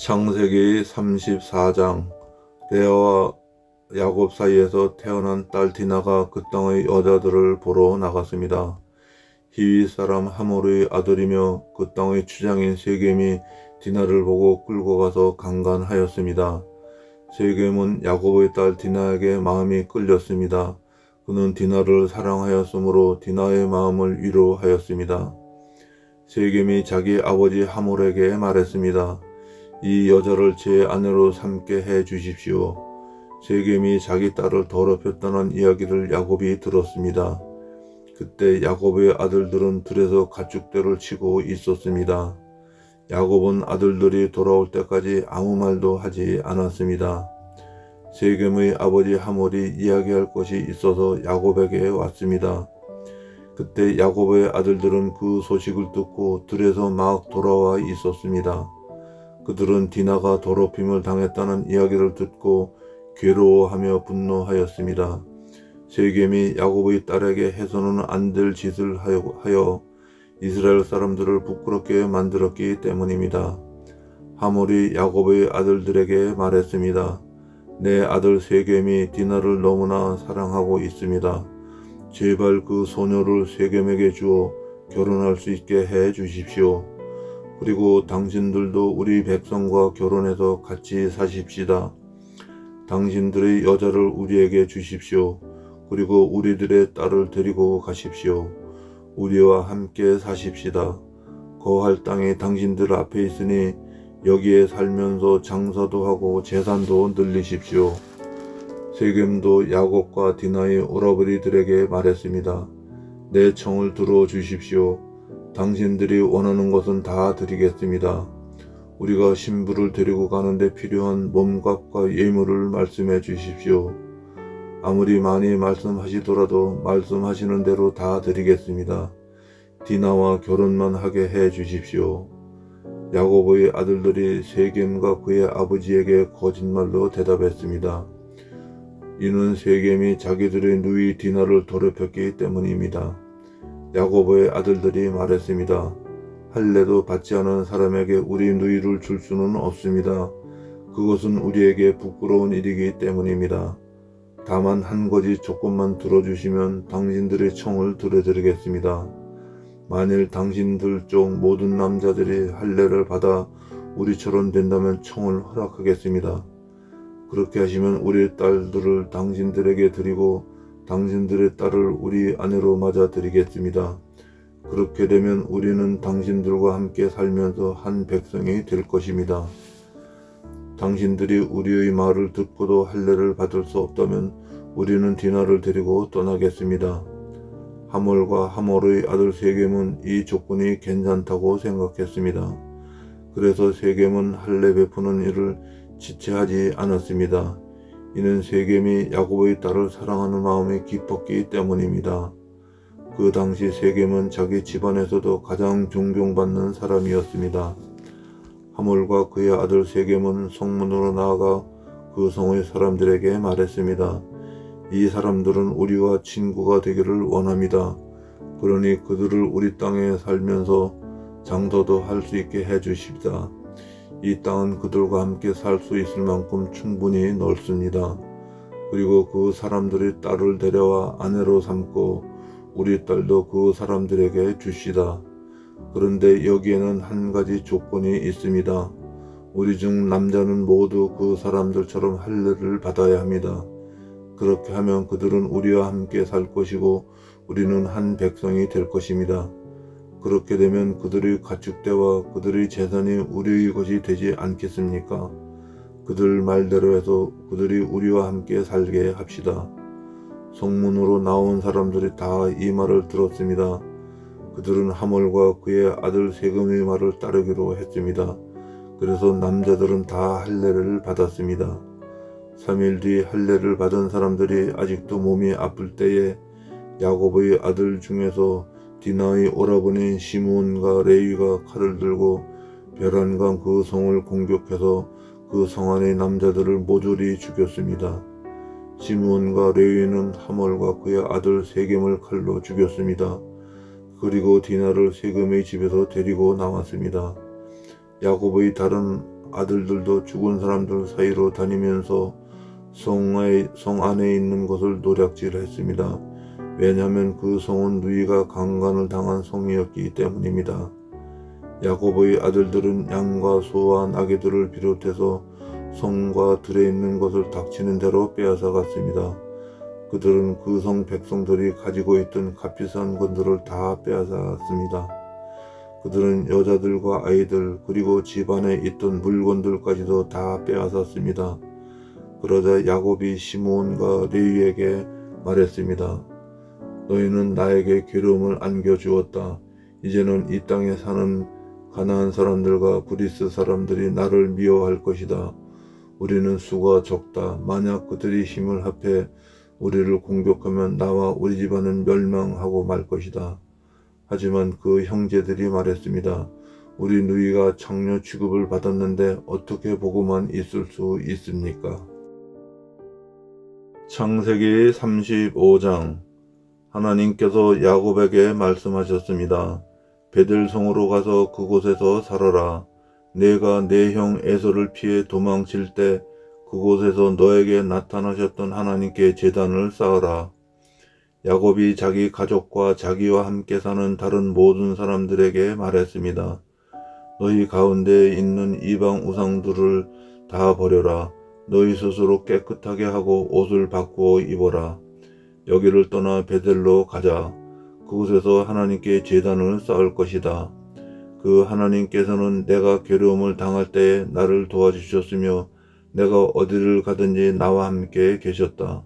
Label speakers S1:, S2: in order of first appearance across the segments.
S1: 창세기 34장. 레아와 야곱 사이에서 태어난 딸 디나가 그 땅의 여자들을 보러 나갔습니다. 히윗 사람 하몰의 아들이며 그 땅의 주장인 세겜이 디나를 보고 끌고 가서 강간하였습니다. 세겜은 야곱의 딸 디나에게 마음이 끌렸습니다. 그는 디나를 사랑하였으므로 디나의 마음을 위로하였습니다. 세겜이 자기 아버지 하몰에게 말했습니다. 이 여자를 제 아내로 삼게 해 주십시오. 세겜이 자기 딸을 더럽혔다는 이야기를 야곱이 들었습니다. 그때 야곱의 아들들은 들에서 가축대를 치고 있었습니다. 야곱은 아들들이 돌아올 때까지 아무 말도 하지 않았습니다. 세겜의 아버지 하몰이 이야기할 것이 있어서 야곱에게 왔습니다. 그때 야곱의 아들들은 그 소식을 듣고 들에서 막 돌아와 있었습니다. 그들은 디나가 더럽힘을 당했다는 이야기를 듣고 괴로워하며 분노하였습니다. 세겜이 야곱의 딸에게 해서는 안 될 짓을 하여 이스라엘 사람들을 부끄럽게 만들었기 때문입니다. 하몰이 야곱의 아들들에게 말했습니다. 내 아들 세겜이 디나를 너무나 사랑하고 있습니다. 제발 그 소녀를 세겜에게 주어 결혼할 수 있게 해 주십시오. 그리고 당신들도 우리 백성과 결혼해서 같이 사십시다. 당신들의 여자를 우리에게 주십시오. 그리고 우리들의 딸을 데리고 가십시오. 우리와 함께 사십시다. 거할 땅이 당신들 앞에 있으니 여기에 살면서 장사도 하고 재산도 늘리십시오. 세겜도 야곱과 디나의 오라버니들에게 말했습니다. 내 청을 들어 주십시오. 당신들이 원하는 것은 다 드리겠습니다. 우리가 신부를 데리고 가는데 필요한 몸값과 예물을 말씀해 주십시오. 아무리 많이 말씀하시더라도 말씀하시는 대로 다 드리겠습니다. 디나와 결혼만 하게 해 주십시오. 야곱의 아들들이 세겜과 그의 아버지에게 거짓말로 대답했습니다. 이는 세겜이 자기들의 누이 디나를 더럽혔기 때문입니다. 야곱의 아들들이 말했습니다. 할례도 받지 않은 사람에게 우리 누이를 줄 수는 없습니다. 그것은 우리에게 부끄러운 일이기 때문입니다. 다만 한 가지 조건만 들어주시면 당신들의 청을 들어드리겠습니다. 만일 당신들 쪽 모든 남자들이 할례를 받아 우리처럼 된다면 청을 허락하겠습니다. 그렇게 하시면 우리 딸들을 당신들에게 드리고 당신들의 딸을 우리 아내로 맞아 드리겠습니다. 그렇게 되면 우리는 당신들과 함께 살면서 한 백성이 될 것입니다. 당신들이 우리의 말을 듣고도 할례를 받을 수 없다면 우리는 디나를 데리고 떠나겠습니다. 하몰과 하몰의 아들 세겜은 이 조건이 괜찮다고 생각했습니다. 그래서 세겜은 할례 베푸는 일을 지체하지 않았습니다. 이는 세겜이 야곱의 딸을 사랑하는 마음이 깊었기 때문입니다. 그 당시 세겜은 자기 집안에서도 가장 존경받는 사람이었습니다. 하몰과 그의 아들 세겜은 성문으로 나아가 그 성의 사람들에게 말했습니다. 이 사람들은 우리와 친구가 되기를 원합니다. 그러니 그들을 우리 땅에 살면서 장사도 할 수 있게 해주십시다. 이 땅은 그들과 함께 살 수 있을 만큼 충분히 넓습니다. 그리고 그 사람들이 딸을 데려와 아내로 삼고 우리 딸도 그 사람들에게 주시다. 그런데 여기에는 한 가지 조건이 있습니다. 우리 중 남자는 모두 그 사람들처럼 할례를 받아야 합니다. 그렇게 하면 그들은 우리와 함께 살 것이고 우리는 한 백성이 될 것입니다. 그렇게 되면 그들의 가축대와 그들의 재산이 우리의 것이 되지 않겠습니까? 그들 말대로 해서 그들이 우리와 함께 살게 합시다. 성문으로 나온 사람들이 다 이 말을 들었습니다. 그들은 하몰과 그의 아들 세겜의 말을 따르기로 했습니다. 그래서 남자들은 다 할례를 받았습니다. 3일 뒤 할례를 받은 사람들이 아직도 몸이 아플 때에 야곱의 아들 중에서 디나의 오라버니인 시므온과 레위가 칼을 들고 베란강 그 성을 공격해서 그 성 안의 남자들을 모조리 죽였습니다. 시므온과 레위는 하몰과 그의 아들 세겜을 칼로 죽였습니다. 그리고 디나를 세겜의 집에서 데리고 나왔습니다. 야곱의 다른 아들들도 죽은 사람들 사이로 다니면서 성 안에 있는 것을 노략질했습니다. 왜냐하면 그 성은 누이가 강간을 당한 성이었기 때문입니다. 야곱의 아들들은 양과 소와 나귀들을 비롯해서 성과 들에 있는 것을 닥치는 대로 빼앗아 갔습니다. 그들은 그 성 백성들이 가지고 있던 값비싼 것들을 다 빼앗았습니다. 그들은 여자들과 아이들 그리고 집안에 있던 물건들까지도 다 빼앗았습니다. 그러자 야곱이 시므온과 레위에게 말했습니다. 너희는 나에게 괴로움을 안겨주었다. 이제는 이 땅에 사는 가나안 사람들과 브리스 사람들이 나를 미워할 것이다. 우리는 수가 적다. 만약 그들이 힘을 합해 우리를 공격하면 나와 우리 집안은 멸망하고 말 것이다. 하지만 그 형제들이 말했습니다. 우리 누이가 장녀 취급을 받았는데 어떻게 보고만 있을 수 있습니까? 창세기 35장. 하나님께서 야곱에게 말씀하셨습니다. 베델성으로 가서 그곳에서 살아라. 내가 내 형 에서를 피해 도망칠 때 그곳에서 너에게 나타나셨던 하나님께 제단을 쌓아라. 야곱이 자기 가족과 자기와 함께 사는 다른 모든 사람들에게 말했습니다. 너희 가운데 있는 이방 우상들을 다 버려라. 너희 스스로 깨끗하게 하고 옷을 바꾸어 입어라. 여기를 떠나 베델로 가자. 그곳에서 하나님께 제단을 쌓을 것이다. 그 하나님께서는 내가 괴로움을 당할 때에 나를 도와주셨으며 내가 어디를 가든지 나와 함께 계셨다.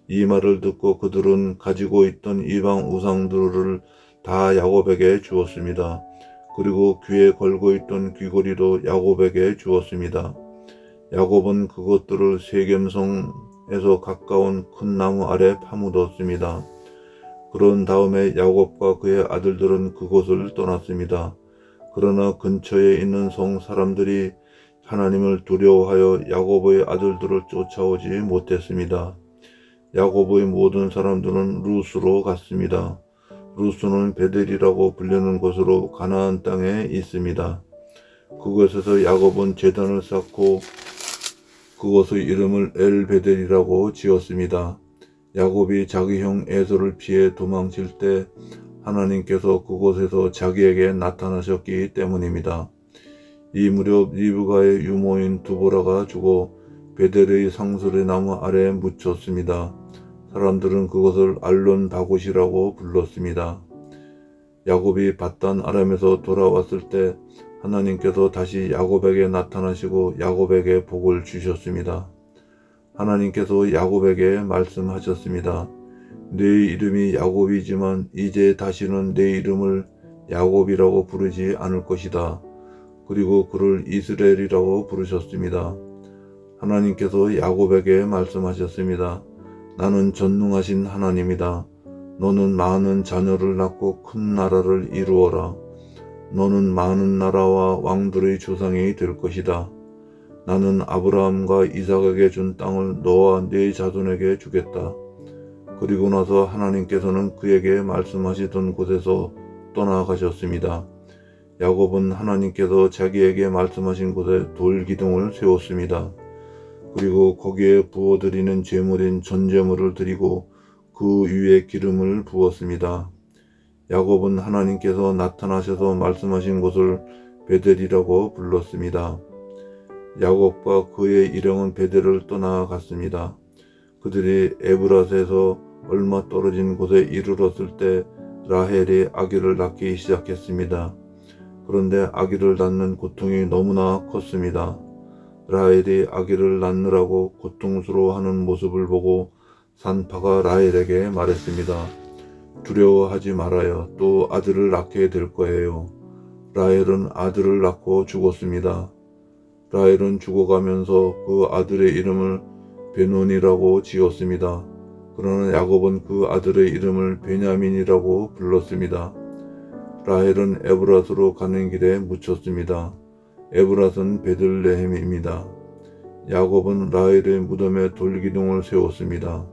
S1: 이 말을 듣고 그들은 가지고 있던 이방 우상들을 다 야곱에게 주었습니다. 그리고 귀에 걸고 있던 귀고리도 야곱에게 주었습니다. 야곱은 그것들을 세겜성에서 가까운 큰 나무 아래 파묻었습니다. 그런 다음에 야곱과 그의 아들들은 그곳을 떠났습니다. 그러나 근처에 있는 성 사람들이 하나님을 두려워하여 야곱의 아들들을 쫓아오지 못했습니다. 야곱의 모든 사람들은 루스로 갔습니다. 루스는 베델이라고 불리는 곳으로 가나안 땅에 있습니다. 그곳에서 야곱은 제단을 쌓고 그곳의 이름을 엘베델이라고 지었습니다. 야곱이 자기 형 에서를 피해 도망칠 때 하나님께서 그곳에서 자기에게 나타나셨기 때문입니다. 이 무렵 리브가의 유모인 두보라가 죽어 베델의 상수리 나무 아래에 묻혔습니다. 사람들은 그것을 알론 바곳이라고 불렀습니다. 야곱이 밧단 아람에서 돌아왔을 때 하나님께서 다시 야곱에게 나타나시고 야곱에게 복을 주셨습니다. 하나님께서 야곱에게 말씀하셨습니다. 네 이름이 야곱이지만 이제 다시는 내 이름을 야곱이라고 부르지 않을 것이다. 그리고 그를 이스라엘이라고 부르셨습니다. 하나님께서 야곱에게 말씀하셨습니다. 나는 전능하신 하나님이다. 너는 많은 자녀를 낳고 큰 나라를 이루어라. 너는 많은 나라와 왕들의 조상이 될 것이다. 나는 아브라함과 이삭에게 준 땅을 너와 네 자손에게 주겠다. 그리고 나서 하나님께서는 그에게 말씀하시던 곳에서 떠나가셨습니다. 야곱은 하나님께서 자기에게 말씀하신 곳에 돌기둥을 세웠습니다. 그리고 거기에 부어드리는 제물인 전제물을 드리고 그 위에 기름을 부었습니다. 야곱은 하나님께서 나타나셔서 말씀하신 곳을 베델이라고 불렀습니다. 야곱과 그의 일행은 베델을 떠나갔습니다. 그들이 에브라스에서 얼마 떨어진 곳에 이르렀을 때 라헬이 아기를 낳기 시작했습니다. 그런데 아기를 낳는 고통이 너무나 컸습니다. 라헬이 아기를 낳느라고 고통스러워하는 모습을 보고 산파가 라헬에게 말했습니다. 두려워하지 말아요. 또 아들을 낳게 될 거예요. 라헬은 아들을 낳고 죽었습니다. 라헬은 죽어가면서 그 아들의 이름을 베논이라고 지었습니다. 그러나 야곱은 그 아들의 이름을 베냐민이라고 불렀습니다. 라헬은 에브라스로 가는 길에 묻혔습니다. 에브라스는 베들레헴입니다. 야곱은 라헬의 무덤에 돌기둥을 세웠습니다.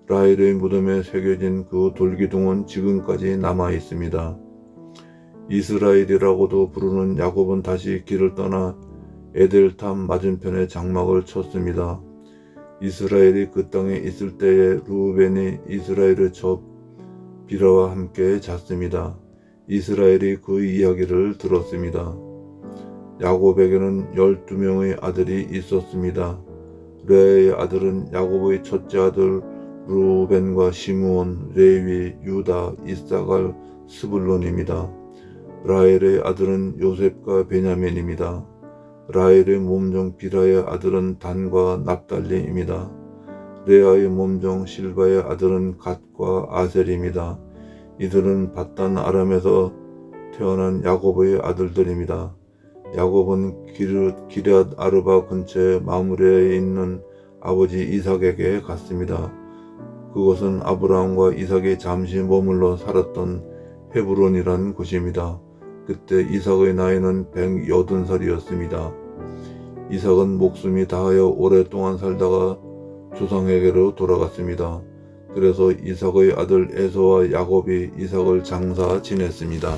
S1: 라헬의 무덤에 새겨진 그 돌기둥은 지금까지 남아 있습니다. 이스라엘이라고도 부르는 야곱은 다시 길을 떠나 에델탐 맞은편에 장막을 쳤습니다. 이스라엘이 그 땅에 있을 때에 르우벤이 이스라엘의 첩 비라와 함께 잤습니다. 이스라엘이 그 이야기를 들었습니다. 야곱에게는 12명의 아들이 있었습니다. 레아의 아들은 야곱의 첫째 아들 르우벤과 시므온, 레위, 유다, 이사갈, 스불론입니다. 라헬의 아들은 요셉과 베냐민입니다. 라헬의 몸종 비라의 아들은 단과 납달리입니다. 레아의 몸종 실바의 아들은 갓과 아셀입니다. 이들은 밧단 아람에서 태어난 야곱의 아들들입니다. 야곱은 기럇 아르바 근처의 마므레에 있는 아버지 이삭에게 갔습니다. 그곳은 아브라함과 이삭이 잠시 머물러 살았던 헤브론이란 곳입니다. 그때 이삭의 나이는 180살이었습니다. 이삭은 목숨이 다하여 오랫동안 살다가 조상에게로 돌아갔습니다. 그래서 이삭의 아들 에서와 야곱이 이삭을 장사 지냈습니다.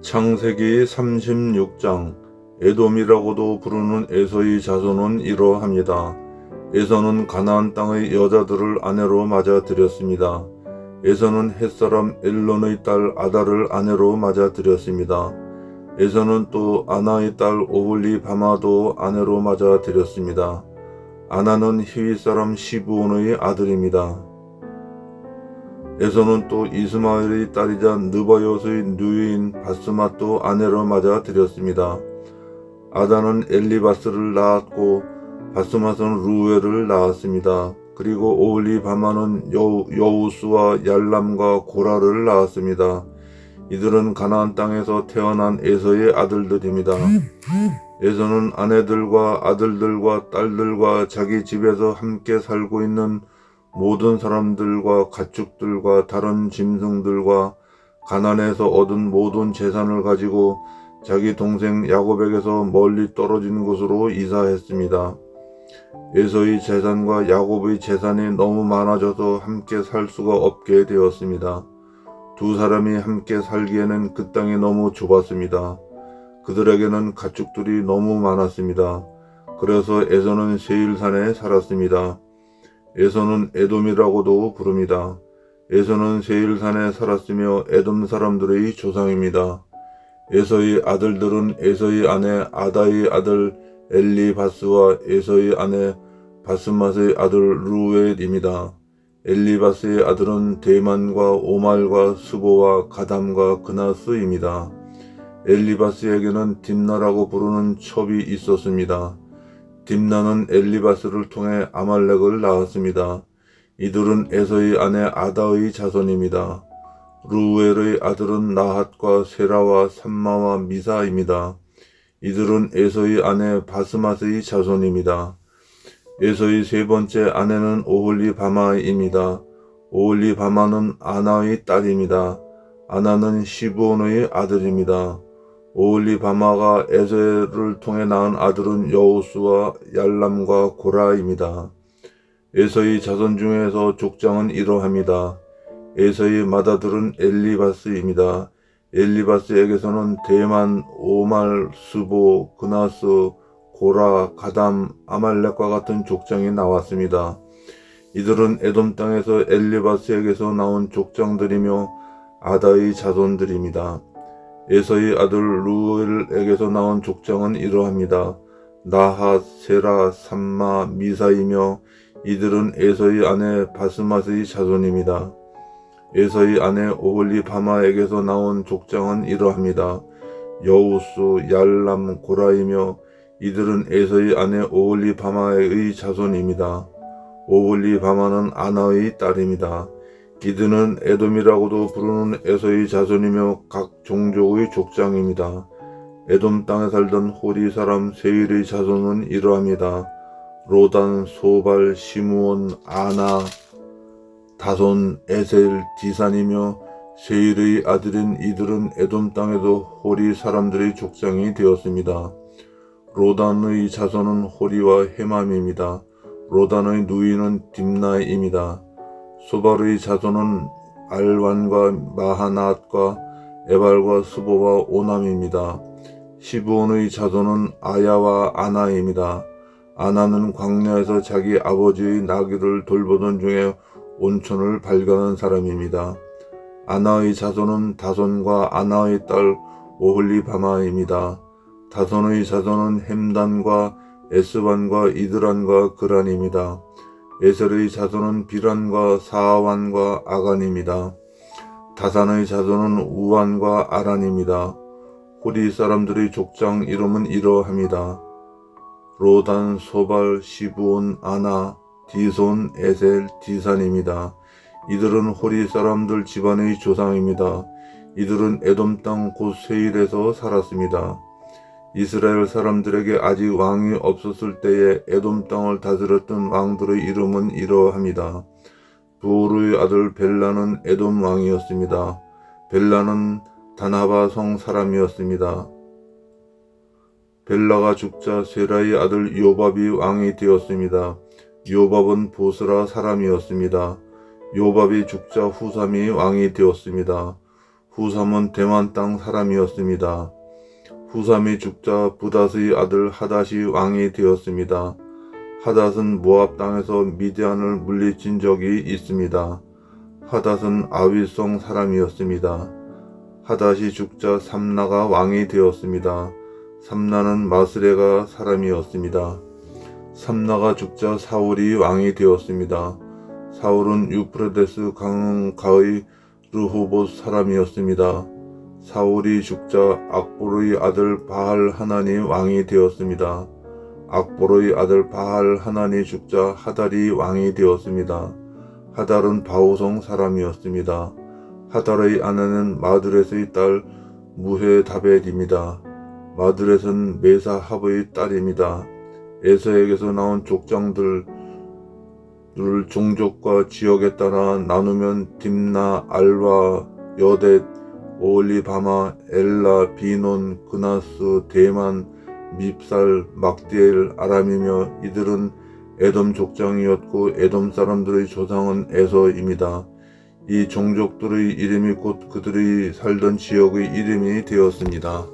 S1: 창세기 36장. 에돔이라고도 부르는 에서의 자손은 이러합니다. 에서는 가나안 땅의 여자들을 아내로 맞아들였습니다. 에서는 햇사람 엘론의 딸 아다를 아내로 맞아들였습니다. 에서는 또 아나의 딸 오홀리바마도 아내로 맞아들였습니다. 아나는 히윗 사람 시브온의 아들입니다. 에서는 또 이스마엘의 딸이자 느바요스의 누이인 바스맛도 아내로 맞아들였습니다. 아다는 엘리바스를 낳았고 바스맛은 루엘을 낳았습니다. 그리고 오홀리바마는 여우스와 얄람과 고라를 낳았습니다. 이들은 가나안 땅에서 태어난 에서의 아들들입니다. 에서는 아내들과 아들들과 딸들과 자기 집에서 함께 살고 있는 모든 사람들과 가축들과 다른 짐승들과 가나안에서 얻은 모든 재산을 가지고 자기 동생 야곱에게서 멀리 떨어진 곳으로 이사했습니다. 에서의 재산과 야곱의 재산이 너무 많아져서 함께 살 수가 없게 되었습니다. 두 사람이 함께 살기에는 그 땅이 너무 좁았습니다. 그들에게는 가축들이 너무 많았습니다. 그래서 에서는 세일산에 살았습니다. 에서는 에돔이라고도 부릅니다. 에서는 세일산에 살았으며 에돔 사람들의 조상입니다. 에서의 아들들은 에서의 아내 아다의 아들 엘리바스와 에서의 아내 바스맛의 아들 루엘입니다. 엘리바스의 아들은 데만과 오말과 스보와 가담과 그나스입니다. 엘리바스에게는 딥나라고 부르는 첩이 있었습니다. 딥나는 엘리바스를 통해 아말렉을 낳았습니다. 이들은 에서의 아내 아다의 자손입니다. 루엘의 아들은 나핫과 세라와 삼마와 미사입니다. 이들은 에서의 아내 바스맛의 자손입니다. 에서의 세 번째 아내는 오홀리바마입니다. 오홀리바마는 아나의 딸입니다. 아나는 시브온의 아들입니다. 오홀리바마가 에서를 통해 낳은 아들은 여우스와 얄람과 고라입니다. 에서의 자손 중에서 족장은 이러합니다. 에서의 맏아들은 엘리바스입니다. 엘리바스에게서는 데만, 오말, 스보, 그나스, 고라, 가담, 아말렉과 같은 족장이 나왔습니다. 이들은 에돔 땅에서 엘리바스에게서 나온 족장들이며 아다의 자손들입니다. 에서의 아들 루엘에게서 나온 족장은 이러합니다. 나핫, 세라, 삼마, 미사이며 이들은 에서의 아내 바스맛의 자손입니다. 에서의 아내 오홀리바마에게서 나온 족장은 이러합니다. 여우스, 얄람, 고라이며 이들은 에서의 아내 오홀리바마의 자손입니다. 오홀리바마는 아나의 딸입니다. 이들은 에돔이라고도 부르는 에서의 자손이며 각 종족의 족장입니다. 에돔 땅에 살던 호리 사람 세일의 자손은 이러합니다. 로단, 소발, 시므온, 아나, 다손, 에셀, 디산이며 세일의 아들인 이들은 에돔 땅에도 호리 사람들의 족장이 되었습니다. 로단의 자손은 호리와 헤맘입니다. 로단의 누이는 딥나입니다. 소발의 자손은 알완과 마하낫과 에발과 스보와 오남입니다. 시브온의 자손은 아야와 아나입니다. 아나는 광야에서 자기 아버지의 나귀를 돌보던 중에 온천을 발견한 사람입니다. 아나의 자손은 다손과 아나의 딸 오홀리바마입니다. 다손의 자손은 햄단과 에스반과 이드란과 그란입니다. 에셀의 자손은 비란과 사완과 아간입니다. 다산의 자손은 우완과 아란입니다. 호리 사람들의 족장 이름은 이러합니다. 로단, 소발, 시브온, 아나, 디손, 에셀, 디산입니다. 이들은 호리 사람들 집안의 조상입니다. 이들은 에돔 땅 곧 세일에서 살았습니다. 이스라엘 사람들에게 아직 왕이 없었을 때에 에돔 땅을 다스렸던 왕들의 이름은 이러합니다. 부올의 아들 벨라는 에돔 왕이었습니다. 벨라는 다나바 성 사람이었습니다. 벨라가 죽자 세라의 아들 요밥이 왕이 되었습니다. 요밥은 보스라 사람이었습니다. 요밥이 죽자 후삼이 왕이 되었습니다. 후삼은 대만 땅 사람이었습니다. 후삼이 죽자 부닷의 아들 하닷이 왕이 되었습니다. 하닷은 모압 땅에서 미디안을 물리친 적이 있습니다. 하닷은 아윗성 사람이었습니다. 하닷이 죽자 삼나가 왕이 되었습니다. 삼나는 마스레가 사람이었습니다. 삼나가 죽자 사울이 왕이 되었습니다. 사울은 유프라데스 강가의 르호봇 사람이었습니다. 사울이 죽자 악볼의 아들 바알 하난이 왕이 되었습니다. 악볼의 아들 바알 하난이 죽자 하달이 왕이 되었습니다. 하달은 바오성 사람이었습니다. 하달의 아내는 마드렛의 딸 무헤다벳입니다. 마드렛은 메사합의 딸입니다. 에서에게서 나온 족장들을 종족과 지역에 따라 나누면 딥나, 알와, 여댓, 오홀리바마, 엘라, 비논, 그나스, 대만, 밉살, 막디엘, 아람이며 이들은 에돔 족장이었고 에돔 사람들의 조상은 에서입니다. 이 종족들의 이름이 곧 그들이 살던 지역의 이름이 되었습니다.